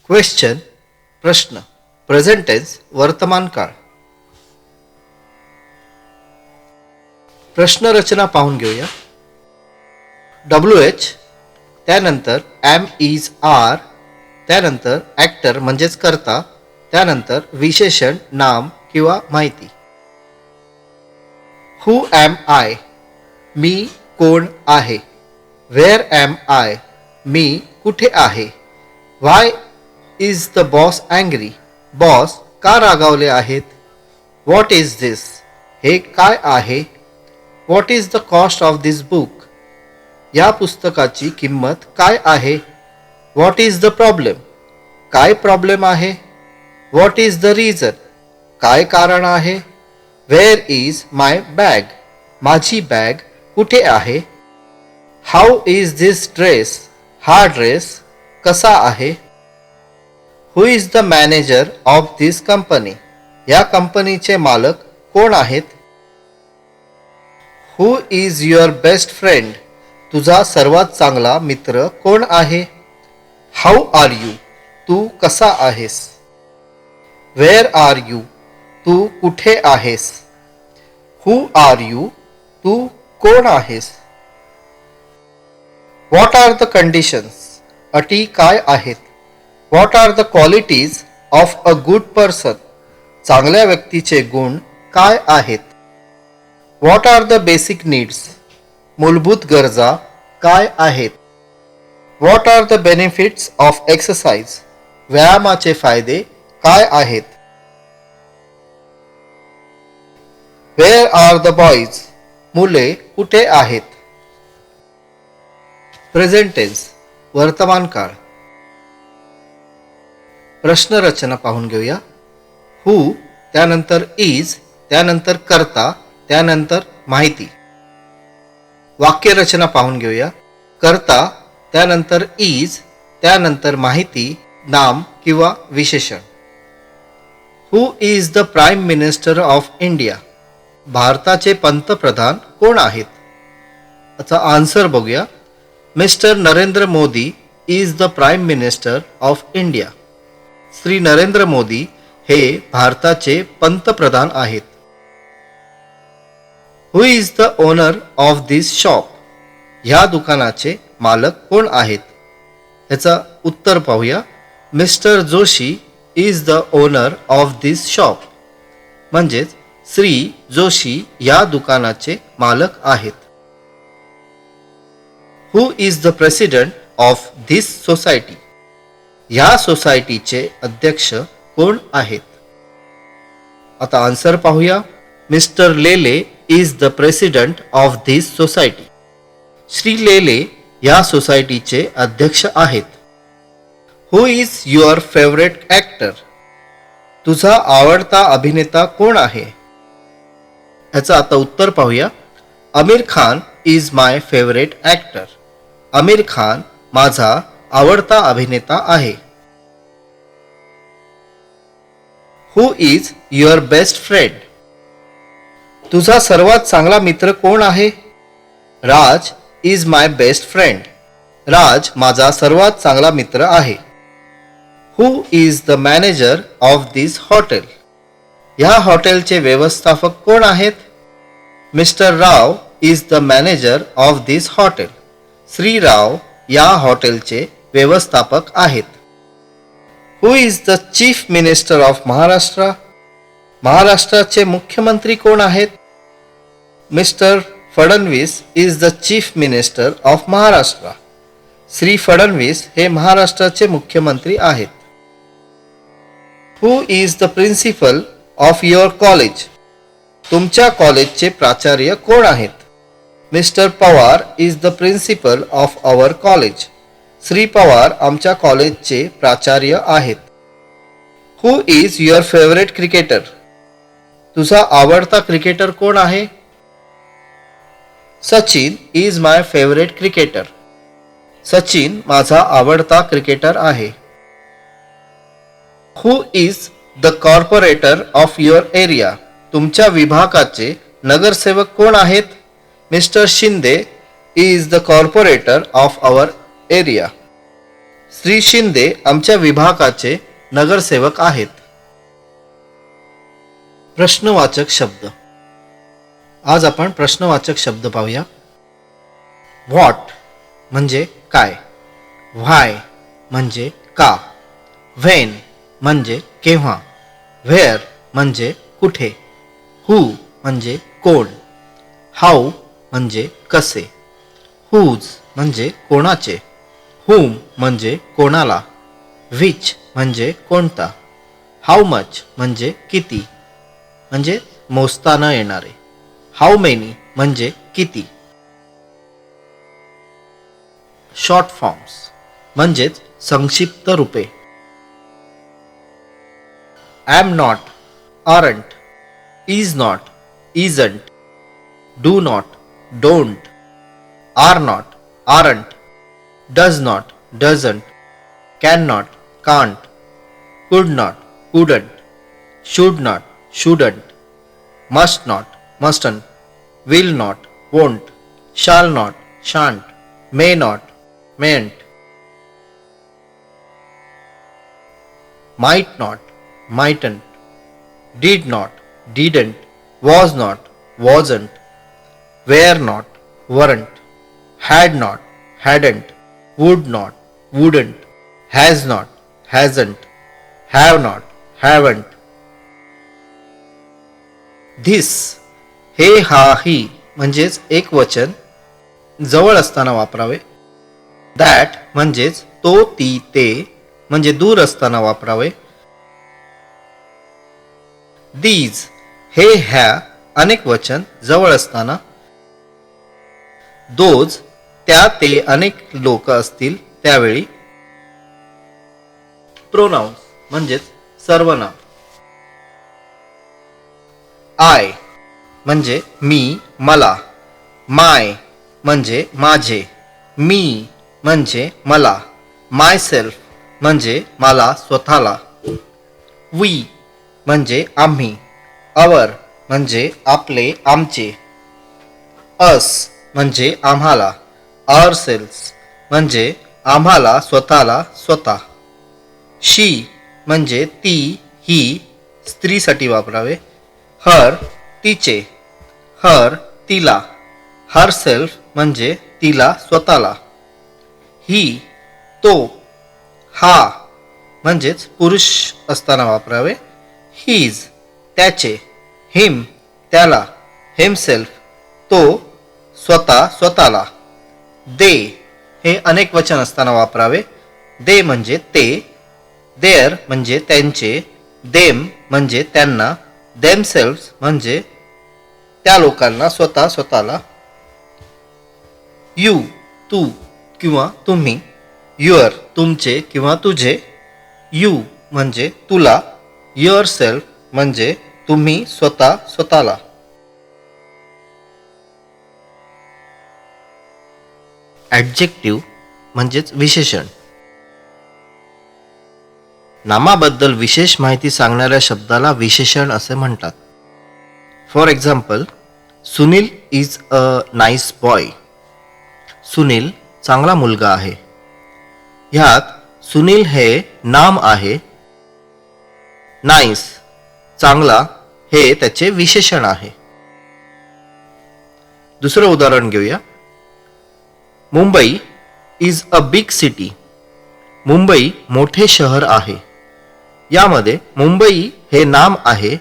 Question प्रश्न present tense वर्तमान काळ. प्रश्न रचना पाहून घेऊया. WH त्यानंतर एम इज आर त्यानंतर ॲक्टर म्हणजेच कर्ता त्यानंतर विशेषण नाम किंवा माहिती. हू एम आय मी कोण आहे. वेअर एम आय मी कुठे आहे. Why is the boss angry boss का रागावले आहेत. व्हॉट इज दिस हे काय आहे. What is the cost of this book या पुस्तकाची किंमत काय आहे. व्हॉट इज द प्रॉब्लेम काय प्रॉब्लेम आहे. व्हॉट इज द रिझन काय कारण आहे. वेअर इज माय बॅग माझी बॅग कुठे आहे. हाऊ इज दिस ड्रेस हा ड्रेस कसा आहे. Who is the manager of this company या कंपनीचे मालक कोण आहेत. Who is your best friend तुझा सर्वात चांगला मित्र कोण आहे. हाऊ आर यू तू कसा आहेस. वेअर आर यू तू कुठे आहेस. हु आर यू तू कोण आहेस. व्हॉट आर द कंडिशन्स अटी काय आहेत. What are the qualities of a good person चांगल्या व्यक्तीचे गुण काय आहेत. What are the basic needs मूलभूत गरजा काय आहेत. What are the benefits of exercise व्यायामाचे फायदे काय आहेत. वेअर आर द बॉईज मुले कुठे आहेत. प्रेझेंट टेन्स वर्तमान काळ. प्रश्न रचना पाहून घेऊया. हू त्यानंतर इज त्यानंतर कर्ता त्यानंतर माहिती. वाक्य रचना पाहून घेऊया. कर्ता त्यानंतर इज त्यानंतर माहिती नाम किंवा विशेषण. Who is the prime minister of India भारताचे पंतप्रधान कोण आहेत. याचा आन्सर बघूया. Mister Narendra Modi is the prime minister of India. Shri Narendra Modi हे भारताचे पंतप्रधान आहेत. Who is the owner of this shop ह्या दुकानाचे मालक कोण आहेत. याचा उत्तर पाहूया. Mister Joshi is the owner of this shop म्हणजेच श्री जोशी या दुकानाचे मालक आहेत. Who is the president of this society ह्या सोसायटीचे अध्यक्ष कोण आहेत. आता आन्सर पाहूया. Mister Lele is the president of this society. Shri Lele या सोसायटीचे अध्यक्ष आहेत. Who is your favourite actor तुझा आवडता अभिनेता कोण आहे. याचं आता उत्तर पाहूया. Aamir Khan is my favourite actor. Aamir Khan माझा आवडता अभिनेता आहे. Who is your best friend तुझा सर्वात चांगला मित्र कोण आहे. Raj is my best friend. Raj माझा सर्वात चांगला मित्र आहे. Who is the manager of this hotel ह्या हॉटेलचे व्यवस्थापक कोण आहेत. Mister Rao is the manager of this hotel. Shri Rao या हॉटेलचे व्यवस्थापक आहेत. Who is the chief minister of Maharashtra महाराष्ट्राचे मुख्यमंत्री कोण आहेत. Mister Fadnavis is the chief minister of Maharashtra. Shri Fadnavis हे महाराष्ट्राचे मुख्यमंत्री आहेत. Who is the principal of your college तुमच्या कॉलेजचे प्राचार्य कोण आहेत. Mister Pawar is the principal of our college. Shri Pawar आमच्या कॉलेजचे प्राचार्य आहेत. Who is your favourite cricketer तुझा आवडता क्रिकेटर कोण आहे. Sachin is my favourite cricketer. Sachin माझा आवडता क्रिकेटर आहे. Who is the corporator of your area तुमच्या विभागाचे नगरसेवक कोण आहेत. Mister Shinde is the corporator of our area. Shri Shinde आमच्या विभागाचे नगरसेवक आहेत. प्रश्नवाचक शब्द. आज आपण प्रश्नवाचक शब्द पाहूया. व्हॉट म्हणजे काय, व्हाय म्हणजे का, व्हेन म्हणजे केव्हा, व्हेअर म्हणजे कुठे, हू म्हणजे कोण, हाऊ म्हणजे कसे, हुज म्हणजे कोणाचे, हुम म्हणजे कोणाला, व्हिच म्हणजे कोणता, हाऊ मच म्हणजे किती म्हणजे मोजता न येणारे, हाऊ मेनी म्हणजे किती. शॉर्ट फॉर्म्स म्हणजेच संक्षिप्त रूपे. am not, aren't, is not, isn't, do not, don't, are not, aren't, does not, doesn't, cannot, can't, could not, couldn't, should not, shouldn't, must not, mustn't, will not, won't, shall not, shan't, may not, mayn't, might not, mightn't, did not, didn't, was not, wasn't, were not, weren't, had not, hadn't, would not, wouldn't, has not, hasn't, have not, haven't. This हे हा ही म्हणजेच एक वचन जवळ असताना वापरावे. That म्हणजेच तो ती ते म्हणजे दूर असताना वापरावे. दीज हे ह्या अनेक वचन जवळ असताना. दोज त्या ते अनेक लोक असतील त्यावेळी. प्रोनाउन्स म्हणजेच सर्वनाम. आय म्हणजे मी मला, माय म्हणजे माझे, मी म्हणजे मला, माय सेल्फ म्हणजे मला स्वतःला, वी म्हणजे आम्ही, अवर म्हणजे आपले आमचे, अस म्हणजे आम्हाला, आवर सेल्स म्हणजे आम्हाला स्वतःला स्वतः, शी म्हणजे ती ही स्त्रीसाठी वापरावे. हर तिचे, हर तिला, हर सेल्फ म्हणजे तिला स्वतःला, ही तो, हा म्हणजेच पुरुष असताना वापरावे. हीज त्याचे, हिम त्याला, हिमसेल्फ तो स्वतः स्वतःला. दे हे अनेक वचन असताना वापरावे. दे म्हणजे ते, देअर म्हणजे त्यांचे, देम म्हणजे त्यांना, देमसेल्व्स म्हणजे त्या लोकांना स्वतः स्वतःला. यू तू किंवा तुम्ही, युअर तुमचे किंवा तुझे, यू म्हणजे तुला, युअर सेल्फ म्हणजे तुम्ही स्वतः स्वतःला. ॲडजेक्टिव्ह म्हणजेच विशेषण. नामाबद्दल विशेष माहिती सांगणाऱ्या शब्दाला विशेषण असे म्हणतात. For example, Sunil is a nice boy. Sunil चांगला मुलगा आहे. ह्यात सुनील हे नाम आहे. नाईस चांगला हे त्याचे विशेषण आहे. दुसरं उदाहरण घेऊया. Mumbai is a big city. Mumbai मोठे शहर आहे. यामध्ये मुंबई हे नाम आहे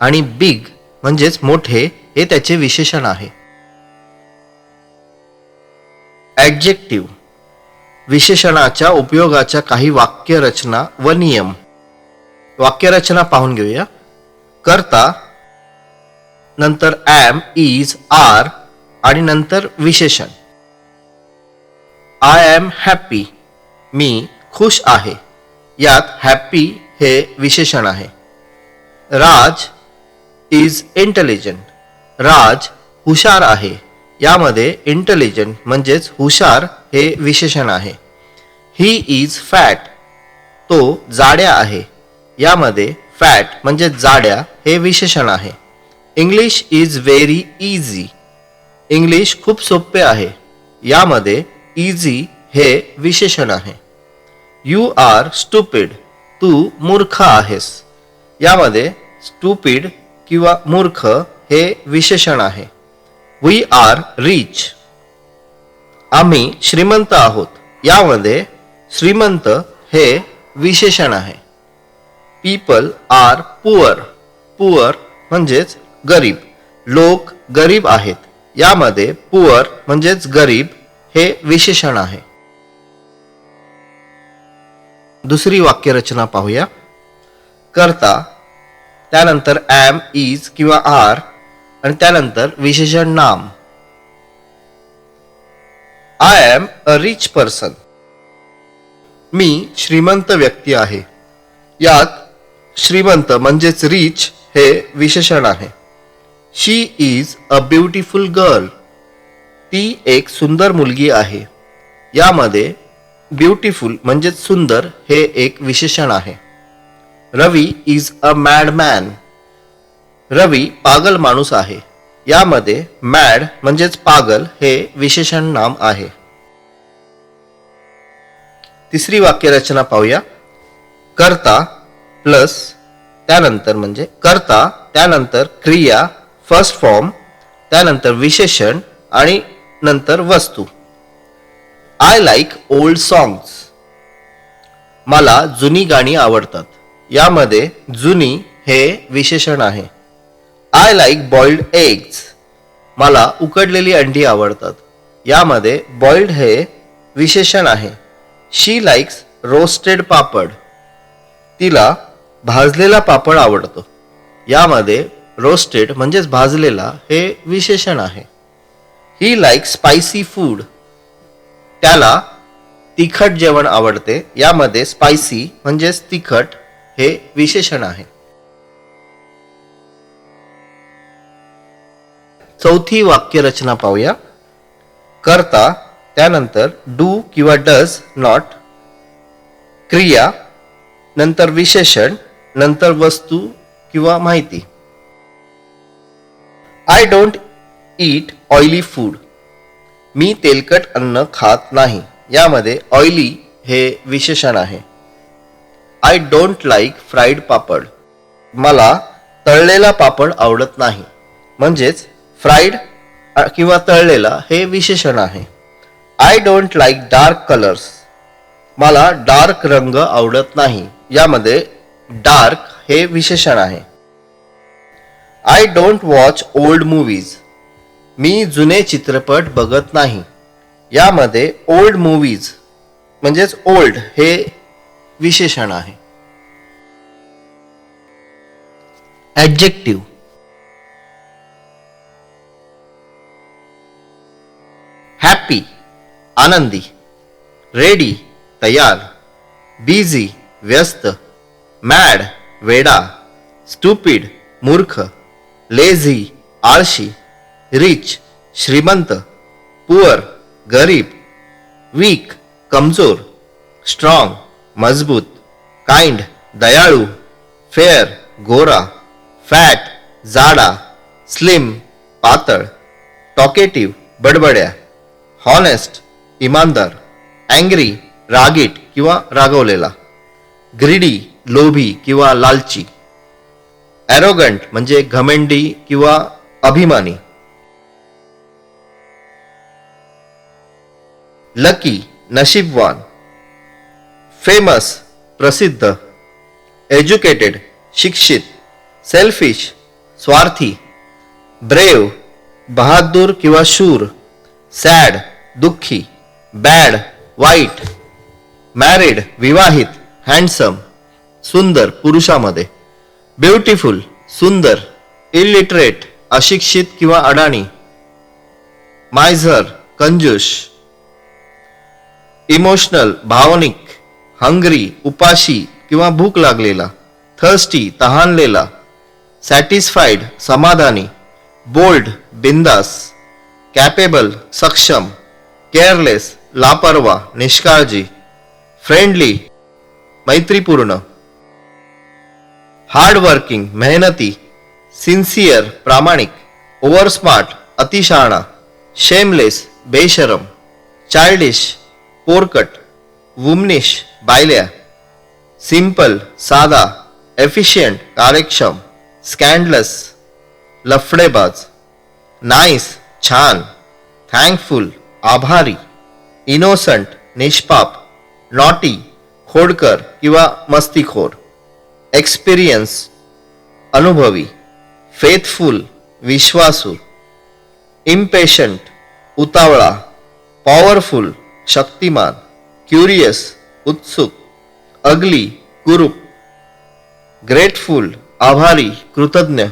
आणि बिग म्हणजेच मोठे हे त्याचे विशेषण आहे. ॲडजेक्टिव्ह विशेषणाच्या उपयोगाच्या काही वाक्यरचना व नियम. वाक्यरचना पाहून घेऊया. कर्ता, नंतर ॲम, इज, आर आणि नंतर विशेषण. I am happy. मी खुश आहे. यात हॅपी हे विशेषण आहे. Raj is intelligent. राज हुशार आहे. यामध्ये इंटेलिजंट म्हणजेच हुशार हे विशेषण आहे. He is fat. तो जाड्या आहे. यामध्ये फॅट म्हणजे जाड्या हे विशेषण आहे. English is very easy. English खूप सोपे आहे. यामध्ये इझी हे विशेषण आहे. यू आर स्टुपिड, तू मूर्ख आहेस. यामध्ये स्टुपिड किंवा मूर्ख हे विशेषण आहे. वी आर रिच, आम्ही श्रीमंत आहोत. यामध्ये श्रीमंत हे विशेषण आहे. पीपल आर पुअर, पुअर म्हणजेच गरीब, लोक गरीब आहेत. यामध्ये पुअर म्हणजेच गरीब हे विशेषण आहे. दुसरी वाक्यरचना पाहूया. करता, त्यानंतर एम, इज किंवा आर आणि त्यानंतर विशेषण नाम. I am a rich person, मी श्रीमंत व्यक्ती आहे. यात श्रीमंत म्हणजेच रिच हे विशेषण आहे. शी इज अ ब्युटिफुल गर्ल, ती एक सुंदर मुलगी आहे. यामध्ये ब्युटिफुल म्हणजेच सुंदर हे एक विशेषण आहे. रवी इज अ मॅड मॅन, रवी पागल माणूस आहे. यामध्ये मॅड म्हणजेच पागल हे विशेषण नाम आहे. तिसरी वाक्यरचना पाहूया. करता प्लस त्यानंतर म्हणजे करता, त्यानंतर क्रिया फर्स्ट फॉर्म, त्यानंतर विशेषण आणि नंतर वस्तू. आय लाईक ओल्ड सॉंग्स, मला जुनी गाणी आवडतात. यामध्ये जुनी हे विशेषण आहे. आय लाईक बॉइल्ड एग्स, मला उकडलेली अंडी आवडतात. यामध्ये बॉइल्ड हे विशेषण आहे. शी लाईक्स रोस्टेड पापड, तिला भाजलेला पापड आवडतो. यामध्ये रोस्टेड म्हणजेच भाजलेला हे विशेषण आहे. ही लाईक स्पायसी फूड, त्याला तिखट जेवण आवडते. यामध्ये स्पायसी म्हणजेच तिखट हे विशेषण आहे. चौथी वाक्यरचना पाहूया. करता, त्यानंतर डू किंवा डज नॉट, क्रिया, नंतर विशेषण, नंतर वस्तू किंवा माहिती. I don't eat oily food, मी तेलकट अन्न खात नाही. यामध्ये ऑइली हे विशेषण आहे. I don't like fried papad, मला तळलेला पापड आवडत नाही. म्हणजेच फ्राईड किंवा तळलेला हे विशेषण आहे. I don't like dark colours, मला डार्क रंग आवडत नाही. यामध्ये डार्क हे विशेषण आहे. I don't watch old movies, मी जुने चित्रपट बघत नाही. यामध्ये ओल्ड मूवीज म्हणजेच ओल्ड हे विशेषण आहे. ॲडजेक्टिव्ह. हॅपी आनंदी, रेडी तयार, बिझी व्यस्त, मॅड वेडा, स्टुपिड मूर्ख, लेझी आळशी, रिच श्रीमंत, पुअर गरीब, वीक कमजोर, स्ट्रॉंग मजबूत, काइंड दयाळू, फेअर गोरा, फॅट जाडा, स्लिम पातळ, टॉकेटिव्ह बडबड्या, हॉनेस्ट इमानदार, अँग्री रागीट किंवा रागवलेला, ग्रीडी लोभी किंवा लालची, ॲरोगंट म्हणजे घमंडी किंवा अभिमानी, लकी नशीबवान, फेमस प्रसिद्ध, एज्युकेटेड शिक्षित, सेल्फिश स्वार्थी, ब्रेव बहादूर किंवा शूर, सॅड दुःखी, बॅड वाईट, मॅरिड विवाहित, हँडसम सुंदर पुरुषामध्ये, ब्युटिफुल सुंदर, इलिटरेट अशिक्षित किंवा अडाणी, मायझर कंजूस, इमोशनल भावनिक, हंग्री उपाशी किंवा भूक लागलेला, थर्स्टी तहानलेला, सॅटिस्फाईड समाधानी, बोल्ड बिंदास, कॅपेबल सक्षम, केअरलेस लापरवा निष्काळजी, फ्रेंडली मैत्रीपूर्ण, हार्डवर्किंग मेहनती, सिन्सियर प्रामाणिक, ओव्हरस्मार्ट अतिशहाणा, शेमलेस बेशरम, चाइल्डिश पोरकट, वुमनिश बायल्या, सिंपल साधा, एफिशियंट कार्यक्षम, स्कॅन्डलस लफडेबाज, नाईस छान, थँकफुल आभारी, इनोसंट निष्पाप, नॉटी खोडकर किंवा मस्तीखोर, एक्सपिरियन्स अनुभवी, फेथफुल विश्वासू, इम्पेशंट उतावळा, पॉवरफुल शक्तिमान, क्युरियस उत्सुक, अगली कुरूप, ग्रेटफुल आभारी कृतज्ञ,